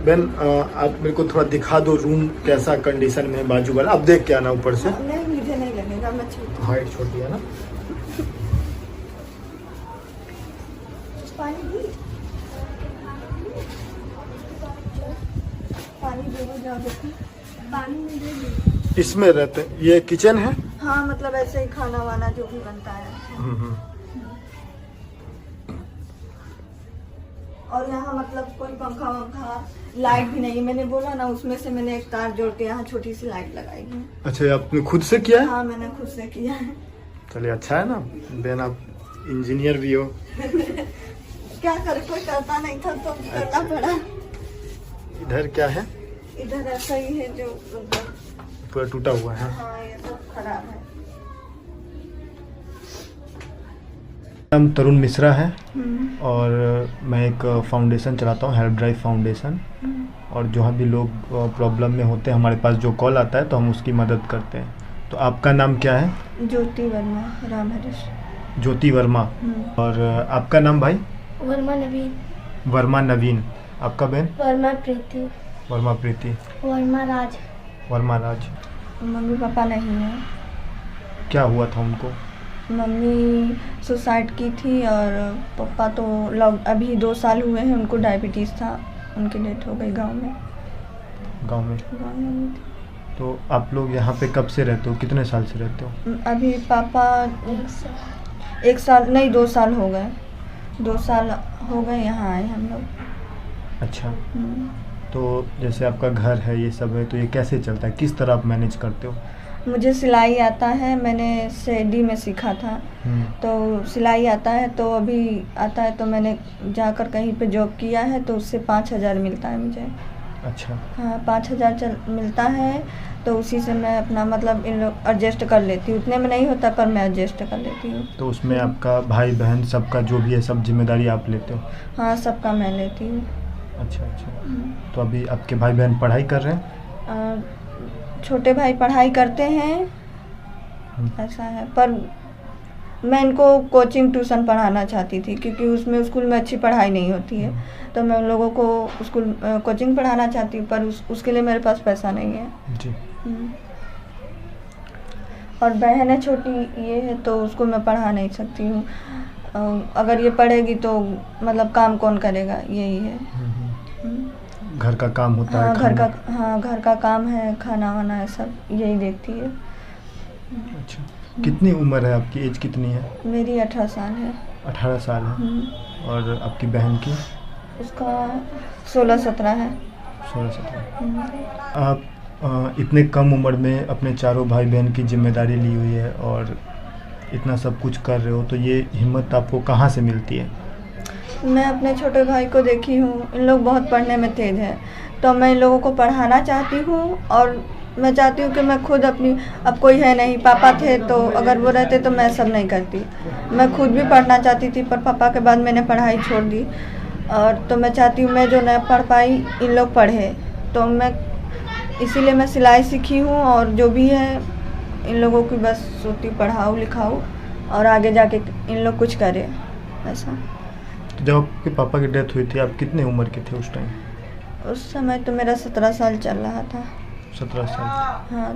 बहन आप मेरे को थोड़ा दिखा दो रूम कैसा कंडीशन में है बाजू वाला, अब देख के आना ऊपर से। नहीं मुझे नहीं लगेगा, मैं छोटी। हाइट छोटी है ना। पानी भी, पानी दे दो, जाओ देखो पानी में दे दो। इसमें रहते हैं, ये किचन है। हाँ मतलब ऐसे ही खाना वाना जो भी बनता है। और यहाँ मतलब कोई पंखा वंखा लाइट भी नहीं है, मैंने बोला ना उसमें से मैंने एक तार जोड़ के यहाँ छोटी सी लाइट लगाई है। अच्छा आपने खुद से किया है? हाँ मैंने खुद से किया है। चलिए अच्छा है ना बहन, आप इंजीनियर भी हो। क्या करे, कोई करता नहीं था तो करना पड़ा। इधर क्या है? इधर ऐसा ही है जो पूरा टूटा हुआ है। हाँ ये सब खराब है। नाम तरुण मिश्रा है और मैं एक फाउंडेशन चलाता हूँ, हेल्प ड्राइव फाउंडेशन। और जो भी लोग प्रॉब्लम में होते हैं हमारे पास जो कॉल आता है तो हम उसकी मदद करते हैं। तो आपका नाम क्या है? ज्योति वर्मा, राम हरीश। ज्योति वर्मा। और आपका नाम भाई? वर्मा नवीन। वर्मा नवीन। आपका बहन? वर्मा प्रीति। वर्मा प्रीति। वर्मा राज। वर्मा राज। मम्मी पापा नहीं है। क्या हुआ था उनको? मम्मी सुसाइड की थी और पापा तो अभी 2 साल हुए हैं, उनको डायबिटीज़ था, उनकी डेथ हो गई गांव में। गांव में हुई थी। तो आप लोग यहाँ पे कब से रहते हो, कितने साल से रहते हो? अभी पापा 1 साल नहीं 2 साल हो गए, 2 साल हो गए यहाँ आए हम लोग। अच्छा। तो जैसे आपका घर है ये सब है, तो ये कैसे चलता है, किस तरह आप मैनेज करते हो? मुझे सिलाई आता है, मैंने सेडी में सीखा था, तो सिलाई आता है, तो अभी आता है तो मैंने जाकर कहीं पे जॉब किया है तो उससे 5,000 मिलता है मुझे। अच्छा। हाँ 5,000 मिलता है, तो उसी से मैं अपना मतलब इन लोग एडजस्ट कर लेती हूँ, उतने में नहीं होता पर मैं एडजस्ट कर लेती हूँ। तो उसमें आपका भाई बहन सबका जो भी है सब जिम्मेदारी आप लेते हो? हाँ सबका मैं लेती हूँ। अच्छा अच्छा। तो अभी आपके भाई बहन पढ़ाई कर रहे हैं? छोटे भाई पढ़ाई करते हैं, ऐसा है, पर मैं इनको कोचिंग ट्यूशन पढ़ाना चाहती थी क्योंकि उसमें स्कूल में अच्छी पढ़ाई नहीं होती है, तो मैं उन लोगों को स्कूल कोचिंग पढ़ाना चाहती हूँ, पर उसके लिए मेरे पास पैसा नहीं है जी। और बहन है छोटी, ये है तो उसको मैं पढ़ा नहीं सकती हूँ। अगर ये पढ़ेगी तो मतलब काम कौन करेगा, यही है। घर का काम होता है। घर का काम है, खाना वाना है, सब यही देखती है। अच्छा। कितनी उम्र है आपकी, एज कितनी है? मेरी 18 साल है। 18 साल है। और आपकी बहन की? उसका 16-17 है। 16-17। आप इतने कम उम्र में अपने चारों भाई बहन की जिम्मेदारी ली हुई है और इतना सब कुछ कर रहे हो, तो ये हिम्मत आपको कहाँ से मिलती है? मैं अपने छोटे भाई को देखी हूँ, इन लोग बहुत पढ़ने में तेज़ हैं, तो मैं इन लोगों को पढ़ाना चाहती हूँ और मैं चाहती हूँ कि मैं खुद अपनी, अब कोई है नहीं, पापा थे तो अगर वो रहते तो मैं सब नहीं करती। मैं खुद भी पढ़ना चाहती थी पर पापा के बाद मैंने पढ़ाई छोड़ दी, और तो मैं चाहती हूँ मैं जो नहीं पढ़ पाई इन लोग पढ़े, तो मैं इसीलिए मैं सिलाई सीखी हूँ और जो भी है इन लोगों की बस सोती पढ़ाओ लिखाओ और आगे जाके इन लोग कुछ करें, ऐसा। तो जब आपके पापा की डेथ हुई थी आप कितने उम्र के थे उस टाइम? उस समय तो मेरा 17 साल चल रहा था। 17 साल। हाँ।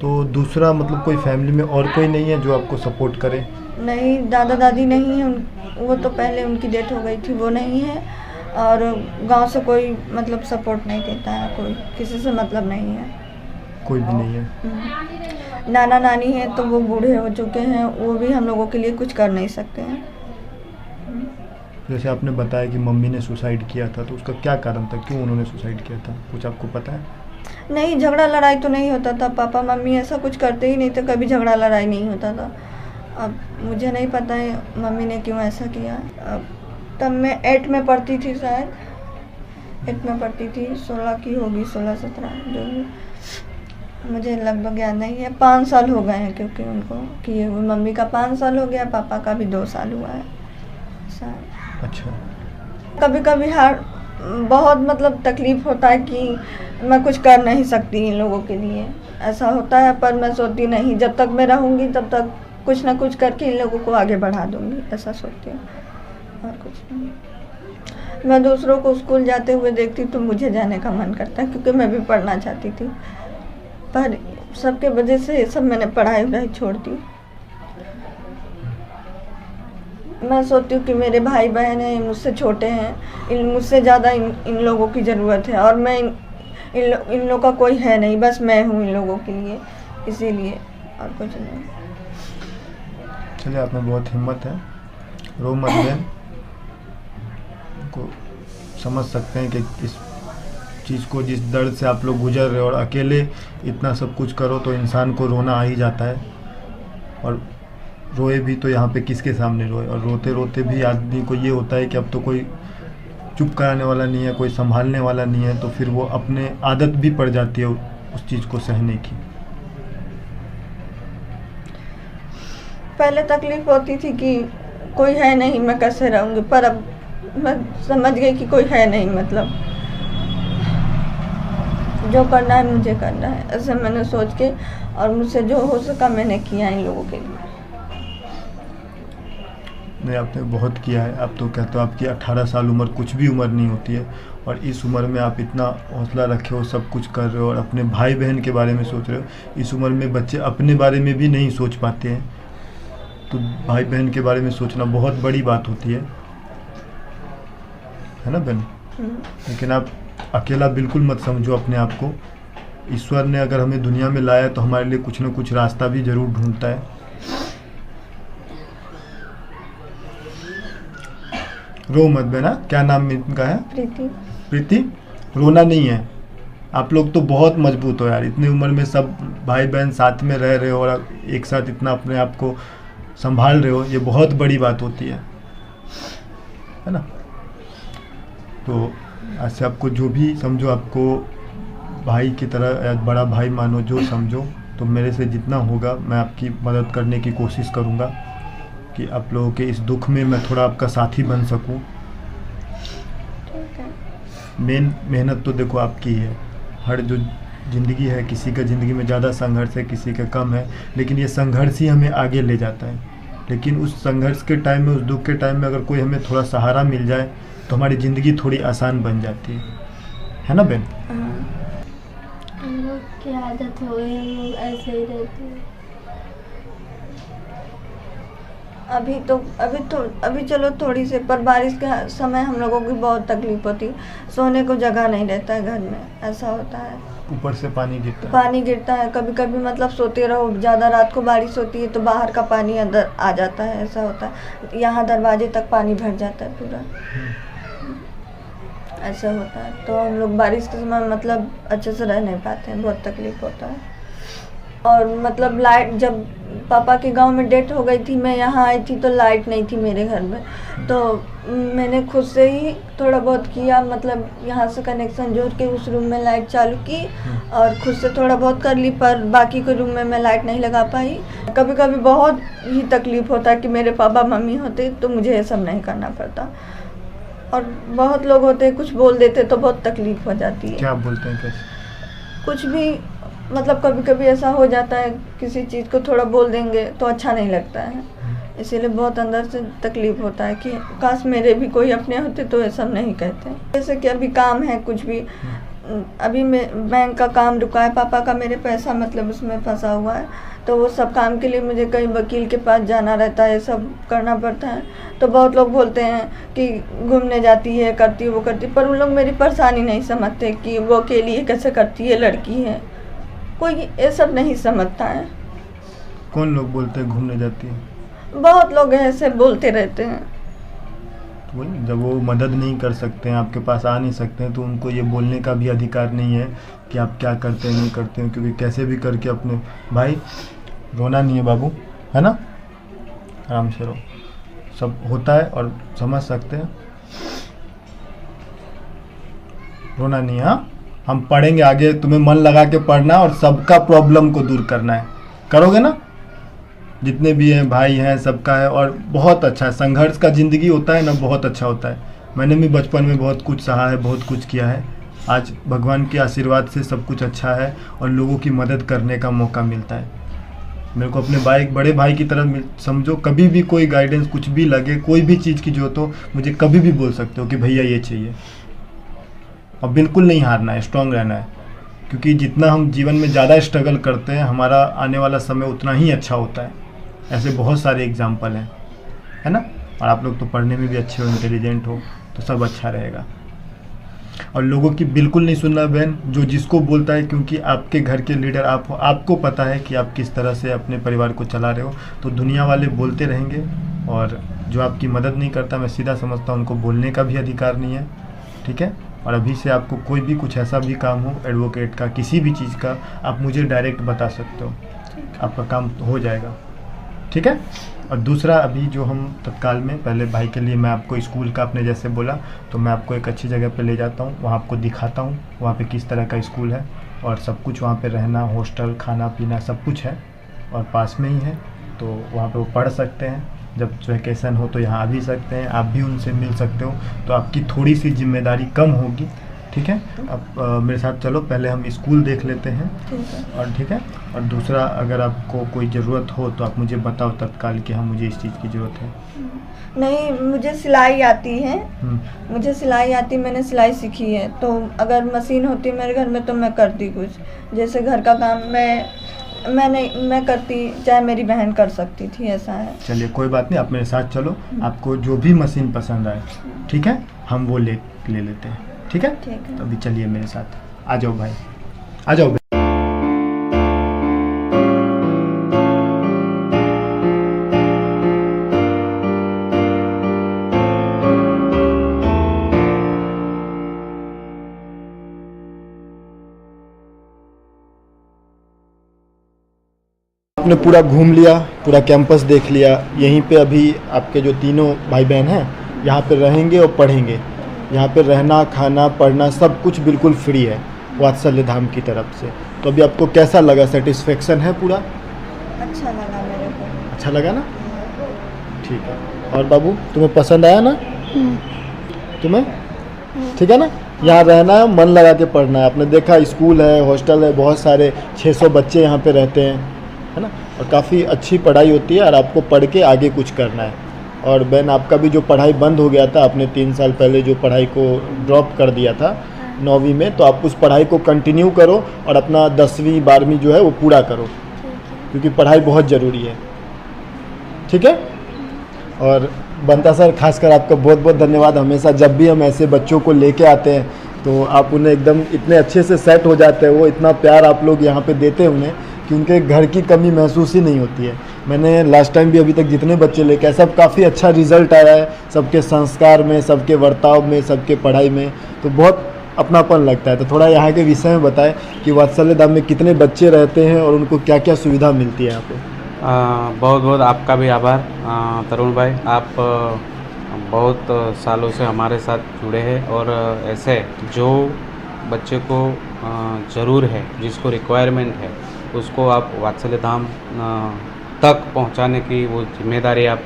तो दूसरा मतलब कोई फैमिली में और कोई नहीं है जो आपको सपोर्ट करे? नहीं, दादा दादी नहीं है, वो तो पहले उनकी डेथ हो गई थी, वो नहीं है, और गांव से कोई मतलब सपोर्ट नहीं देता है, कोई किसी से मतलब नहीं है, कोई भी नहीं है। नाना नानी है तो वो बूढ़े हो चुके हैं, वो भी हम लोगों के लिए कुछ कर नहीं सकते हैं। जैसे आपने बताया कि मम्मी ने सुसाइड किया था, तो उसका क्या कारण था, क्यों उन्होंने सुसाइड किया था, कुछ आपको पता है? नहीं, झगड़ा लड़ाई तो नहीं होता था, पापा मम्मी ऐसा कुछ करते ही नहीं थे, कभी झगड़ा लड़ाई नहीं होता था। अब मुझे नहीं पता है मम्मी ने क्यों ऐसा किया। अब तब मैं 8 में पढ़ती थी, शायद 8 में पढ़ती थी, 16 की होगी, 16-17 जो भी, मुझे लगभग याद नहीं है। 5 साल हो गए हैं क्योंकि उनको किए हुए, मम्मी का 5 साल हो गया, पापा का भी 2 साल हुआ है शायद। अच्छा। कभी कभी बहुत मतलब तकलीफ़ होता है कि मैं कुछ कर नहीं सकती इन लोगों के लिए, ऐसा होता है, पर मैं सोचती नहीं, जब तक मैं रहूँगी तब तक कुछ ना कुछ करके इन लोगों को आगे बढ़ा दूँगी, ऐसा सोचती हूँ और कुछ नहीं। मैं दूसरों को स्कूल जाते हुए देखती तो मुझे जाने का मन करता है, क्योंकि मैं भी पढ़ना चाहती थी, पर सबके वजह से ये सब मैंने पढ़ाई वढ़ाई छोड़ दी। मैं सोचती हूँ कि मेरे भाई बहन हैं, मुझसे छोटे हैं, मुझसे ज़्यादा इन लोगों की ज़रूरत है, और मैं इन लोगों का कोई है नहीं, बस मैं हूँ इन लोगों के लिए, इसीलिए, और कुछ नहीं। चलिए, आप में बहुत हिम्मत है, रो मत बहन। को समझ सकते हैं कि इस चीज़ को, जिस दर्द से आप लोग गुजर रहे हो, और अकेले इतना सब कुछ करो तो इंसान को रोना आ ही जाता है। और रोए भी तो यहाँ पे किसके सामने रोए, और रोते रोते भी आदमी को ये होता है कि अब तो कोई चुप कराने वाला नहीं है, कोई संभालने वाला नहीं है, तो फिर वो अपने आदत भी पड़ जाती है उस चीज़ को सहने की। पहले तकलीफ होती थी कि कोई है नहीं, मैं कैसे रहूँगी, पर अब मैं समझ गई कि कोई है नहीं, मतलब जो करना है मुझे करना है, ऐसे मैंने सोच के, और मुझसे जो हो सका मैंने किया इन लोगों के लिए। नहीं, आपने बहुत किया है। आप तो कहते हो आपकी 18 साल उम्र कुछ भी उम्र नहीं होती है, और इस उम्र में आप इतना हौसला रखे हो, सब कुछ कर रहे हो, और अपने भाई बहन के बारे में सोच रहे हो। इस उम्र में बच्चे अपने बारे में भी नहीं सोच पाते हैं, तो भाई बहन के बारे में सोचना बहुत बड़ी बात होती है ना बहन? लेकिन आप अकेला बिल्कुल मत समझो अपने आप को। ईश्वर ने अगर हमें दुनिया में लाया तो हमारे लिए कुछ न कुछ रास्ता भी जरूर ढूंढता है। रो मत बहना। क्या नाम इनका है? प्रीति। प्रीति, रोना नहीं है। आप लोग तो बहुत मजबूत हो यार, इतनी उम्र में सब भाई बहन साथ में रह रहे हो और एक साथ इतना अपने आप को संभाल रहे हो, ये बहुत बड़ी बात होती है ना? तो ऐसे आपको जो भी समझो, आपको भाई की तरह या बड़ा भाई मानो, जो समझो, तो मेरे से जितना होगा मैं आपकी मदद करने की कोशिश करूँगा कि आप लोगों के इस दुख में मैं थोड़ा आपका साथी बन सकूं। मेन मेहनत तो देखो आपकी है। हर जो ज़िंदगी है, किसी का ज़िंदगी में ज़्यादा संघर्ष है, किसी का कम है, लेकिन ये संघर्ष ही हमें आगे ले जाता है। लेकिन उस संघर्ष के टाइम में, उस दुख के टाइम में अगर कोई हमें थोड़ा सहारा मिल जाए तो हमारी ज़िंदगी थोड़ी आसान बन जाती है ना बहन? हम लोग की आदत हो गई, हम लोग ऐसे ही रहते हैं। अभी चलो थोड़ी से, पर बारिश के समय हम लोगों की बहुत तकलीफ होती, सोने को जगह नहीं रहता है घर में, ऐसा होता है। ऊपर से पानी गिरता है कभी कभी, मतलब सोते रहो, ज़्यादा रात को बारिश होती है तो बाहर का पानी अंदर आ जाता है, ऐसा होता है। यहाँ दरवाजे तक पानी भर जाता है पूरा, ऐसा होता है। तो हम लोग बारिश के समय मतलब अच्छे से रह नहीं पाते हैं, बहुत तकलीफ होता है। और मतलब लाइट, जब पापा के गांव में डेथ हो गई थी, मैं यहाँ आई थी तो लाइट नहीं थी मेरे घर में, तो मैंने खुद से ही थोड़ा बहुत किया, मतलब यहाँ से कनेक्शन जोड़ के उस रूम में लाइट चालू की और खुद से थोड़ा बहुत कर ली, पर बाकी के रूम में मैं लाइट नहीं लगा पाई। कभी कभी बहुत ही तकलीफ होता है कि मेरे पापा मम्मी होते तो मुझे ये सब नहीं करना पड़ता। और बहुत लोग होते हैं, कुछ बोल देते तो बहुत तकलीफ हो जाती है। क्या बोलते हैं? कैसे? कुछ भी, मतलब कभी कभी ऐसा हो जाता है, किसी चीज़ को थोड़ा बोल देंगे तो अच्छा नहीं लगता है, इसीलिए बहुत अंदर से तकलीफ होता है कि काश मेरे भी कोई अपने होते तो ये सब नहीं कहते। जैसे कि अभी काम है, कुछ भी, अभी बैंक का काम रुका है, पापा का मेरे पैसा मतलब उसमें फंसा हुआ है, तो वो सब काम के लिए मुझे कहीं वकील के पास जाना रहता है, सब करना पड़ता है। तो बहुत लोग बोलते हैं कि घूमने जाती है, करती है, वो करती है, पर उन लोग मेरी परेशानी नहीं समझते कि वो अकेली कैसे करती है, लड़की है, कोई ये सब नहीं समझता है। कौन लोग बोलते हैं घूमने जाती है? बहुत लोग ऐसे बोलते रहते हैं। तो वही, जब वो मदद नहीं कर सकते हैं, आपके पास आ नहीं सकते हैं, तो उनको ये बोलने का भी अधिकार नहीं है कि आप क्या करते हैं, नहीं करते हैं, क्योंकि कैसे भी करके अपने भाई, रोना नहीं है बाबू, है ना? आराम से रहो, सब होता है और समझ सकते हैं, रोना नहीं है। हाँ, हम पढ़ेंगे आगे, तुम्हें मन लगा के पढ़ना और सबका प्रॉब्लम को दूर करना है, करोगे ना? जितने भी हैं भाई हैं, सबका है, और बहुत अच्छा है। संघर्ष का ज़िंदगी होता है ना, बहुत अच्छा होता है। मैंने भी बचपन में बहुत कुछ सहा है, बहुत कुछ किया है। आज भगवान के आशीर्वाद से सब कुछ अच्छा है और लोगों की मदद करने का मौका मिलता है मेरे को अपने भाई, एक बड़े भाई की तरह समझो। कभी भी कोई गाइडेंस, कुछ भी लगे, कोई भी चीज़ की जरूरत हो, मुझे कभी भी बोल सकते हो कि भैया ये चाहिए। और बिल्कुल नहीं हारना है, स्ट्रांग रहना है, क्योंकि जितना हम जीवन में ज़्यादा स्ट्रगल करते हैं, हमारा आने वाला समय उतना ही अच्छा होता है। ऐसे बहुत सारे एग्जाम्पल हैं, है ना। और आप लोग तो पढ़ने में भी अच्छे हो, इंटेलिजेंट हो, तो सब अच्छा रहेगा। और लोगों की बिल्कुल नहीं सुनना बहन, जो जिसको बोलता है, क्योंकि आपके घर के लीडर आप हो, आपको पता है कि आप किस तरह से अपने परिवार को चला रहे हो। तो दुनिया वाले बोलते रहेंगे, और जो आपकी मदद नहीं करता, मैं सीधा समझता हूँ उनको बोलने का भी अधिकार नहीं है, ठीक है। और अभी से आपको कोई भी कुछ ऐसा भी काम हो, एडवोकेट का, किसी भी चीज़ का, आप मुझे डायरेक्ट बता सकते हो, आपका काम हो जाएगा, ठीक है। और दूसरा, अभी जो हम तत्काल में, पहले भाई के लिए मैं आपको स्कूल का, आपने जैसे बोला, तो मैं आपको एक अच्छी जगह पे ले जाता हूँ, वहाँ आपको दिखाता हूँ वहाँ पे किस तरह का स्कूल है, और सब कुछ वहाँ पे रहना, हॉस्टल, खाना पीना सब कुछ है, और पास में ही है, तो वहाँ पे वो पढ़ सकते हैं। जब वैकेशन हो तो यहाँ आ भी सकते हैं, आप भी उनसे मिल सकते हो, तो आपकी थोड़ी सी जिम्मेदारी कम होगी, ठीक है। अब मेरे साथ चलो, पहले हम स्कूल देख लेते हैं, ठीक है। और ठीक है। और दूसरा, अगर आपको कोई ज़रूरत हो तो आप मुझे बताओ तत्काल कि हाँ मुझे इस चीज़ की ज़रूरत है। नहीं, मुझे सिलाई आती है, मुझे सिलाई आती, मैंने सिलाई सीखी है, तो अगर मशीन होती मेरे घर में तो मैं करती कुछ, जैसे घर का काम मैं करती, चाहे मेरी बहन कर सकती थी, ऐसा है। चलिए कोई बात नहीं, आप मेरे साथ चलो, आपको जो भी मशीन पसंद आए, ठीक है, हम वो ले लेते हैं, ठीक है। ठीक है। तो अभी चलिए मेरे साथ, आ जाओ भाई, आ जाओ भाई। आपने पूरा घूम लिया, पूरा कैंपस देख लिया। यहीं पे अभी आपके जो तीनों भाई बहन हैं, यहाँ पे रहेंगे और पढ़ेंगे। यहाँ पे रहना, खाना, पढ़ना सब कुछ बिल्कुल फ्री है वात्सल्य धाम की तरफ से। तो अभी आपको कैसा लगा, सेटिस्फेक्शन है पूरा? अच्छा लगा मेरे को। अच्छा लगा ना, ठीक है। और बाबू, तुम्हें पसंद आया ना? तुम्हें ठीक है ना? यहाँ रहना है, मन लगा के पढ़ना है। आपने देखा स्कूल है, हॉस्टल है, बहुत सारे 600 बच्चे यहाँ पे रहते हैं, है ना। और काफ़ी अच्छी पढ़ाई होती है, और आपको पढ़ के आगे कुछ करना है। और बहन, आपका भी जो पढ़ाई बंद हो गया था, आपने 3 साल पहले जो पढ़ाई को ड्रॉप कर दिया था 9वीं में, तो आप उस पढ़ाई को कंटिन्यू करो और अपना 10वीं 12वीं जो है वो पूरा करो, क्योंकि पढ़ाई बहुत ज़रूरी है, ठीक है। और बनता सर, खासकर आपका बहुत बहुत धन्यवाद। हमेशा जब भी हम ऐसे बच्चों को लेके आते हैं तो आप उन्हें एकदम इतने अच्छे से सेट हो जाते हैं, वो इतना प्यार आप लोग यहाँ पे देते हैं उन्हें कि उनके घर की कमी महसूस ही नहीं होती है। मैंने लास्ट टाइम भी अभी तक जितने बच्चे लेके आए, सब काफ़ी अच्छा रिजल्ट आया है, सबके संस्कार में, सबके बर्ताव में, सबके पढ़ाई में, तो बहुत अपनापन लगता है। तो थोड़ा यहाँ के विषय में बताएं कि वात्सल्य धाम में कितने बच्चे रहते हैं और उनको क्या क्या सुविधा मिलती है यहाँ पे। बहुत बहुत आपका भी आभार तरुण भाई। आप बहुत सालों से हमारे साथ जुड़े हैं, और ऐसे जो बच्चे को ज़रूर है, जिसको रिक्वायरमेंट है, उसको आप वात्सल्य धाम तक पहुंचाने की वो जिम्मेदारी आप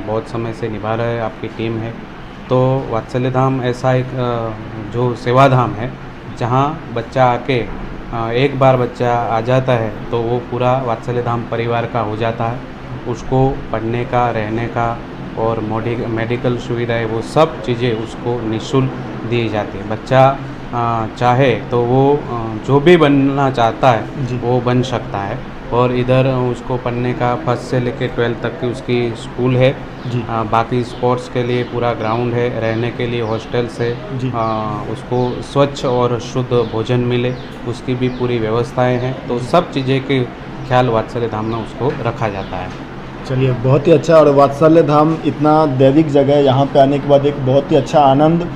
बहुत समय से निभा रहे हैं, आपकी टीम है। तो वात्सल्य धाम ऐसा एक जो सेवा धाम है, जहां बच्चा आके एक बार बच्चा आ जाता है तो वो पूरा वात्सल्य धाम परिवार का हो जाता है। उसको पढ़ने का, रहने का और मेडिकल सुविधाएं, वो सब चीज़ें उसको निःशुल्क दी जाती है। बच्चा चाहे तो वो जो भी बनना चाहता है वो बन सकता है। और इधर उसको पढ़ने का 1st से लेकर 12th तक की उसकी स्कूल है। बाकी स्पोर्ट्स के लिए पूरा ग्राउंड है, रहने के लिए हॉस्टल्स है। उसको स्वच्छ और शुद्ध भोजन मिले, उसकी भी पूरी व्यवस्थाएं हैं। तो सब चीज़ें के ख्याल वात्सल्य धाम में उसको रखा जाता है। चलिए, बहुत ही अच्छा। और वात्सल्य धाम इतना दैविक जगह है, यहाँ पे आने के बाद एक बहुत ही अच्छा आनंद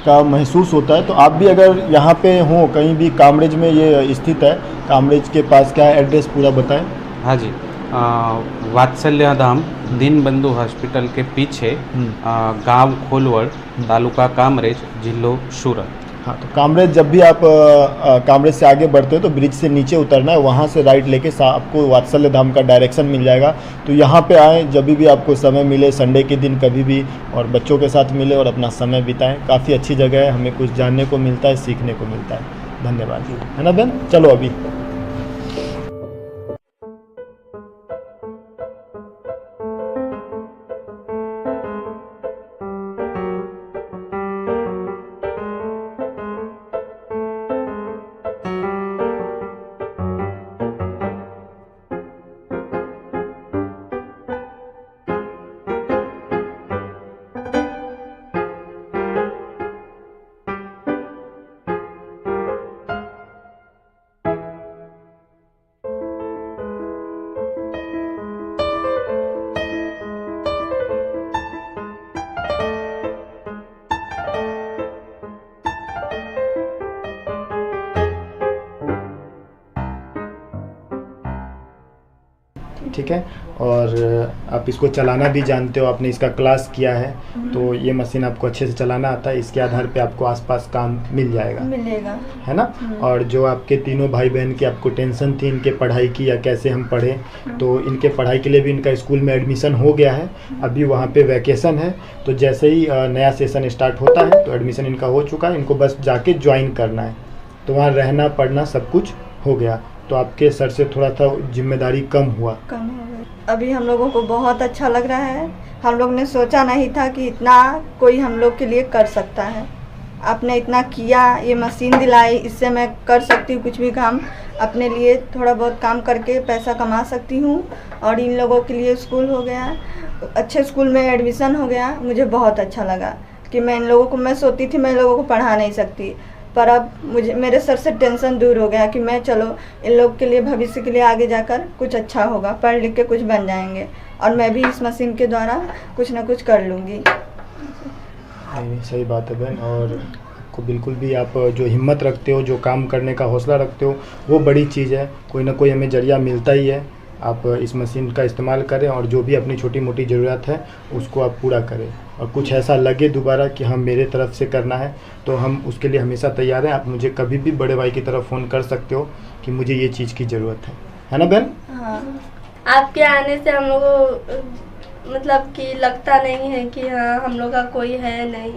का महसूस होता है। तो आप भी अगर यहाँ पे हो, कहीं भी कामरेज में ये स्थित है, कामरेज के पास क्या है एड्रेस पूरा बताएं। हाँ जी, वात्सल्य धाम दीनबंधु हॉस्पिटल के पीछे, गांव खोलवड़, तालुका कामरेज, जिलो सूरत। हाँ, तो कामरेज जब भी आप कामरेज से आगे बढ़ते हो तो ब्रिज से नीचे उतरना है, वहाँ से राइट लेके आपको वात्सल्य धाम का डायरेक्शन मिल जाएगा। तो यहाँ पे आएँ जब भी आपको समय मिले, संडे के दिन कभी भी, और बच्चों के साथ मिले और अपना समय बिताएं। काफ़ी अच्छी जगह है, हमें कुछ जानने को मिलता है, सीखने को मिलता है। धन्यवाद, है ना बहन। चलो अभी ठीक है। और आप इसको चलाना भी जानते हो, आपने इसका क्लास किया है, तो ये मशीन आपको अच्छे से चलाना आता है। इसके आधार पे आपको आसपास काम मिल जाएगा, मिलेगा, है ना। और जो आपके तीनों भाई बहन की आपको टेंशन थी इनके पढ़ाई की या कैसे हम पढ़े, तो इनके पढ़ाई के लिए भी इनका स्कूल में एडमिशन हो गया है। अभी वहाँ पे वैकेशन है, तो जैसे ही नया सेशन स्टार्ट होता है तो एडमिशन इनका हो चुका है, इनको बस जाके ज्वाइन करना है। तो वहाँ रहना पढ़ना सब कुछ हो गया, तो आपके सर से थोड़ा सा जिम्मेदारी कम हुआ। कम हो गई। अभी हम लोगों को बहुत अच्छा लग रहा है। हम लोग ने सोचा नहीं था कि इतना कोई हम लोग के लिए कर सकता है। आपने इतना किया, ये मशीन दिलाई, इससे मैं कर सकती हूँ कुछ भी काम, अपने लिए थोड़ा बहुत काम करके पैसा कमा सकती हूँ। और इन लोगों के लिए स्कूल हो गया, अच्छे स्कूल में एडमिशन हो गया। मुझे बहुत अच्छा लगा कि मैं इन लोगों को, मैं सोचती थी मैं इन लोगों को पढ़ा नहीं सकती, पर अब मुझे मेरे सर से टेंशन दूर हो गया कि मैं चलो इन लोग के लिए भविष्य के लिए आगे जाकर कुछ अच्छा होगा, पढ़ लिख के कुछ बन जाएंगे और मैं भी इस मशीन के द्वारा कुछ ना कुछ कर लूँगी। नहीं, सही बात है बहन। और आपको बिल्कुल भी आप जो हिम्मत रखते हो, जो काम करने का हौसला रखते हो, वो बड़ी चीज़ है। कोई ना कोई हमें जरिया मिलता ही है। आप इस मशीन का इस्तेमाल करें और जो भी अपनी छोटी मोटी ज़रूरत है उसको आप पूरा करें। और कुछ ऐसा लगे दोबारा कि हम मेरे तरफ से करना है तो हम उसके लिए हमेशा तैयार हैं। आप मुझे कभी भी बड़े भाई की तरफ फ़ोन कर सकते हो कि मुझे ये चीज़ की ज़रूरत है ना बहन। हाँ, आपके आने से हम लोग को मतलब कि लगता नहीं है कि हाँ हम लोग का कोई है नहीं।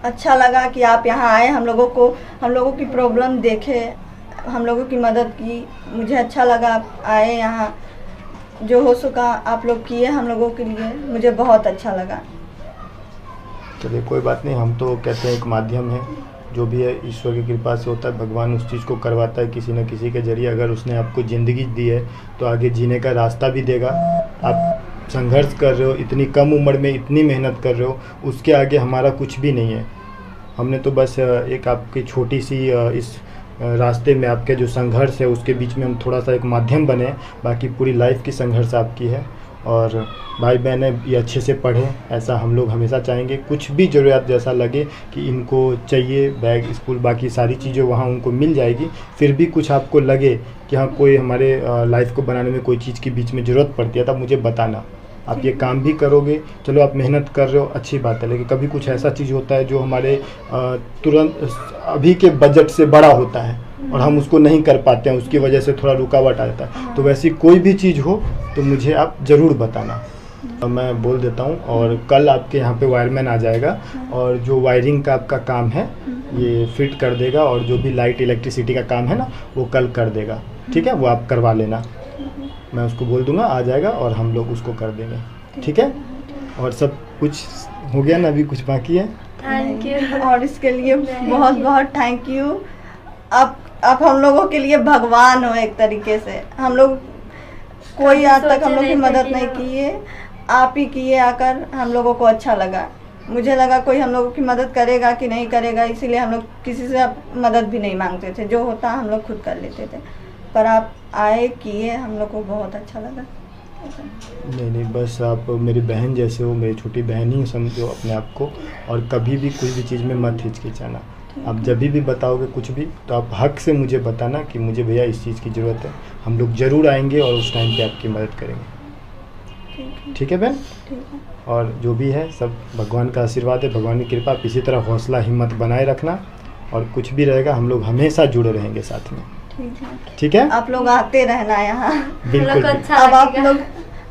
अच्छा लगा कि आप यहाँ आए, हम लोगों की प्रॉब्लम देखे, हम लोगों की मदद की। मुझे अच्छा लगा आप आए यहाँ, जो हो सका आप लोग किए हम लोगों के लिए, मुझे बहुत अच्छा लगा। चलिए कोई बात नहीं, हम तो कहते हैं एक माध्यम है, जो भी है ईश्वर की कृपा से होता है। भगवान उस चीज़ को करवाता है किसी न किसी के जरिए। अगर उसने आपको ज़िंदगी दी है तो आगे जीने का रास्ता भी देगा। आप संघर्ष कर रहे हो, इतनी कम उम्र में इतनी मेहनत कर रहे हो, उसके आगे हमारा कुछ भी नहीं है। हमने तो बस एक आपकी छोटी सी इस रास्ते में आपके जो संघर्ष है उसके बीच में हम थोड़ा सा एक माध्यम बने, बाकी पूरी लाइफ की संघर्ष आपकी है। और भाई बहन ये अच्छे से पढ़ें, ऐसा हम लोग हमेशा चाहेंगे। कुछ भी ज़रूरत जैसा लगे कि इनको चाहिए बैग, स्कूल, बाकी सारी चीज़ें वहाँ उनको मिल जाएगी। फिर भी कुछ आपको लगे कि हाँ कोई हमारे लाइफ को बनाने में कोई चीज़ की बीच में ज़रूरत पड़ती है, तब मुझे बताना। आप ये काम भी करोगे, चलो आप मेहनत कर रहे हो, अच्छी बात है, लेकिन कभी कुछ ऐसा चीज़ होता है जो हमारे तुरंत अभी के बजट से बड़ा होता है और हम उसको नहीं कर पाते हैं, उसकी वजह से थोड़ा रुकावट आ जाता है। तो वैसी कोई भी चीज़ हो तो मुझे आप ज़रूर बताना, मैं बोल देता हूँ। और कल आपके यहाँ पे वायरमैन आ जाएगा और जो वायरिंग का आपका काम है ये फिट कर देगा, और जो भी लाइट इलेक्ट्रिसिटी का काम है ना वो कल कर देगा, ठीक है। वो आप करवा लेना, मैं उसको बोल दूंगा, आ जाएगा और हम लोग उसको कर देंगे, ठीक है। और सब कुछ हो गया ना, अभी कुछ बाकी है? Thank you. और इसके लिए बहुत बहुत थैंक यू। आप हम लोगों के लिए भगवान हो एक तरीके से। हम लोग कोई आज तक हम लोग की मदद नहीं की है, आप ही किए आकर। हम लोगों को अच्छा लगा, मुझे लगा कोई हम लोगों की मदद करेगा कि नहीं करेगा, इसीलिए हम लोग किसी से मदद भी नहीं मांगते थे, जो होता हम लोग खुद कर लेते थे। पर आप आए, किए, हम लोग को बहुत अच्छा लगा। नहीं, बस आप मेरी बहन जैसे हो, मेरी छोटी बहन ही समझो अपने आप को। और कभी भी कोई भी चीज़ में मत हिचकिचाना। आप जब भी बताओगे कुछ भी तो आप हक से मुझे बताना कि मुझे भैया इस चीज़ की ज़रूरत है, हम लोग ज़रूर आएंगे और उस टाइम पे आपकी मदद करेंगे, ठीक है बहन। और जो भी है सब भगवान का आशीर्वाद है, भगवान की कृपा। आप इसी तरह हौसला हिम्मत बनाए रखना, और कुछ भी रहेगा हम लोग हमेशा जुड़े रहेंगे साथ में, ठीक है। आप लोग आते रहना यहाँ, बिल्कुल। अच्छा अब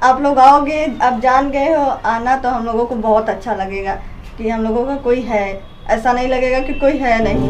आप लोग आओगे, अब जान गए हो आना, तो हम लोगों को बहुत अच्छा लगेगा कि हम लोगों का कोई है। ऐसा नहीं लगेगा कि कोई है नहीं।